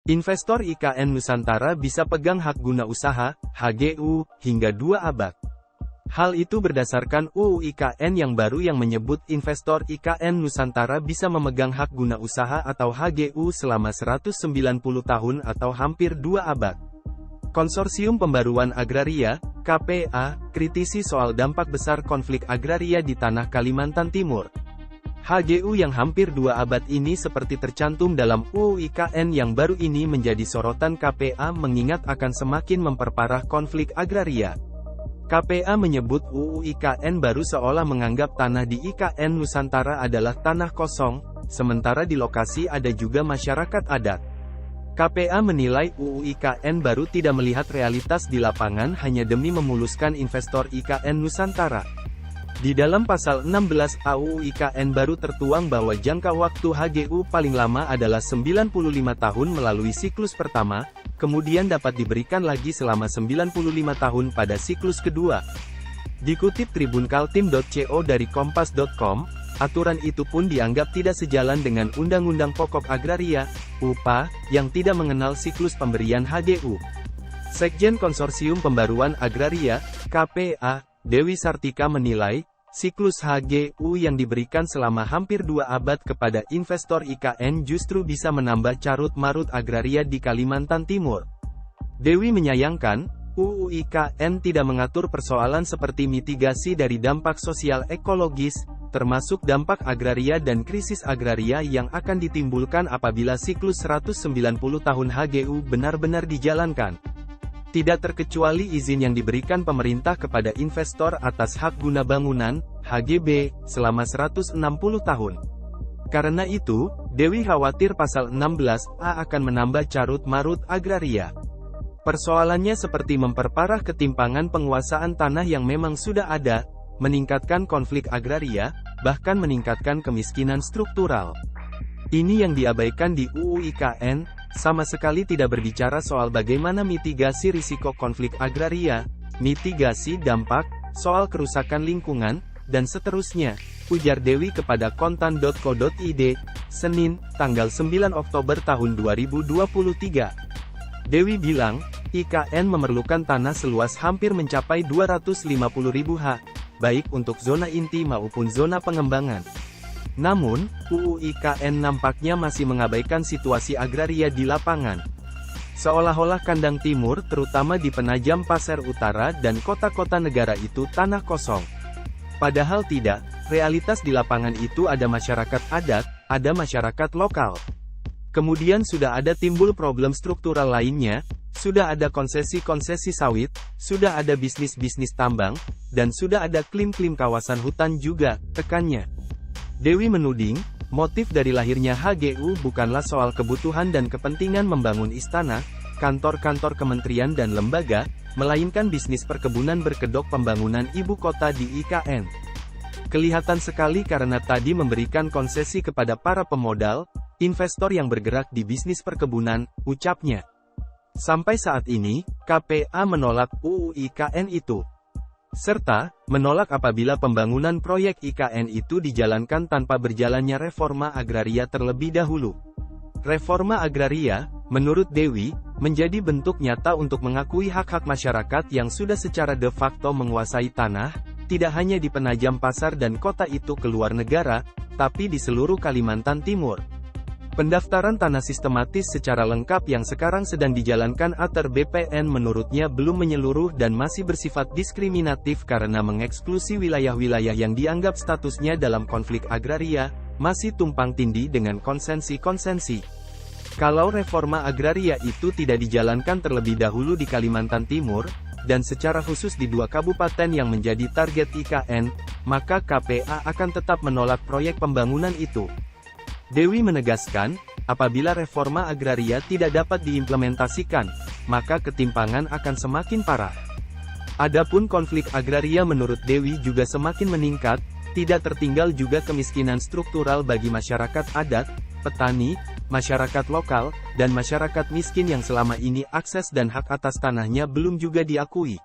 Investor IKN Nusantara bisa pegang hak guna usaha, HGU, hingga 2 abad. Hal itu berdasarkan UU IKN yang baru yang menyebut investor IKN Nusantara bisa memegang hak guna usaha atau HGU selama 190 tahun atau hampir 2 abad. Konsorsium Pembaruan Agraria, KPA, kritisi soal dampak besar konflik agraria di tanah Kalimantan Timur. HGU yang hampir 2 abad ini seperti tercantum dalam UU IKN yang baru ini menjadi sorotan KPA mengingat akan semakin memperparah konflik agraria. KPA menyebut UU IKN baru seolah menganggap tanah di IKN Nusantara adalah tanah kosong, sementara di lokasi ada juga masyarakat adat. KPA menilai UU IKN baru tidak melihat realitas di lapangan hanya demi memuluskan investor IKN Nusantara. Di dalam pasal 16 UU IKN baru tertuang bahwa jangka waktu HGU paling lama adalah 95 tahun melalui siklus pertama, kemudian dapat diberikan lagi selama 95 tahun pada siklus kedua. Dikutip tribunkaltim.co dari kompas.com, aturan itu pun dianggap tidak sejalan dengan Undang-Undang Pokok Agraria, UPA, yang tidak mengenal siklus pemberian HGU. Sekjen Konsorsium Pembaruan Agraria, KPA, Dewi Sartika menilai, siklus HGU yang diberikan selama hampir 2 abad kepada investor IKN justru bisa menambah carut-marut agraria di Kalimantan Timur. Dewi menyayangkan, UU IKN tidak mengatur persoalan seperti mitigasi dari dampak sosial ekologis, termasuk dampak agraria dan krisis agraria yang akan ditimbulkan apabila siklus 190 tahun HGU benar-benar dijalankan. Tidak terkecuali izin yang diberikan pemerintah kepada investor atas hak guna bangunan, HGB, selama 160 tahun. Karena itu, Dewi khawatir pasal 16A akan menambah carut-marut agraria. Persoalannya seperti memperparah ketimpangan penguasaan tanah yang memang sudah ada, meningkatkan konflik agraria, bahkan meningkatkan kemiskinan struktural. Ini yang diabaikan di UU IKN, sama sekali tidak berbicara soal bagaimana mitigasi risiko konflik agraria, mitigasi dampak, soal kerusakan lingkungan, dan seterusnya, ujar Dewi kepada kontan.co.id, Senin, tanggal 9 Oktober tahun 2023. Dewi bilang, IKN memerlukan tanah seluas hampir mencapai 250.000 ha, baik untuk zona inti maupun zona pengembangan. Namun, UU IKN nampaknya masih mengabaikan situasi agraria di lapangan. Seolah-olah kandang timur terutama di Penajam Pasir Utara dan kota-kota negara itu tanah kosong. Padahal tidak, realitas di lapangan itu ada masyarakat adat, ada masyarakat lokal. Kemudian sudah ada timbul problem struktural lainnya, sudah ada konsesi-konsesi sawit, sudah ada bisnis-bisnis tambang, dan sudah ada klaim-klaim kawasan hutan juga, tekannya. Dewi menuding, motif dari lahirnya HGU bukanlah soal kebutuhan dan kepentingan membangun istana, kantor-kantor kementerian dan lembaga, melainkan bisnis perkebunan berkedok pembangunan ibu kota di IKN. Kelihatan sekali karena tadi memberikan konsesi kepada para pemodal, investor yang bergerak di bisnis perkebunan, ucapnya. Sampai saat ini, KPA menolak UU IKN itu. Serta, menolak apabila pembangunan proyek IKN itu dijalankan tanpa berjalannya reforma agraria terlebih dahulu. Reforma agraria, menurut Dewi, menjadi bentuk nyata untuk mengakui hak-hak masyarakat yang sudah secara de facto menguasai tanah, tidak hanya di Penajam Pasar dan kota itu keluar negara, tapi di seluruh Kalimantan Timur. Pendaftaran tanah sistematis secara lengkap yang sekarang sedang dijalankan ATER BPN menurutnya belum menyeluruh dan masih bersifat diskriminatif karena mengeksklusi wilayah-wilayah yang dianggap statusnya dalam konflik agraria, masih tumpang tindih dengan konsensi-konsensi. Kalau reforma agraria itu tidak dijalankan terlebih dahulu di Kalimantan Timur, dan secara khusus di 2 kabupaten yang menjadi target IKN, maka KPA akan tetap menolak proyek pembangunan itu. Dewi menegaskan, apabila reforma agraria tidak dapat diimplementasikan, maka ketimpangan akan semakin parah. Adapun konflik agraria menurut Dewi juga semakin meningkat, tidak tertinggal juga kemiskinan struktural bagi masyarakat adat, petani, masyarakat lokal, dan masyarakat miskin yang selama ini akses dan hak atas tanahnya belum juga diakui.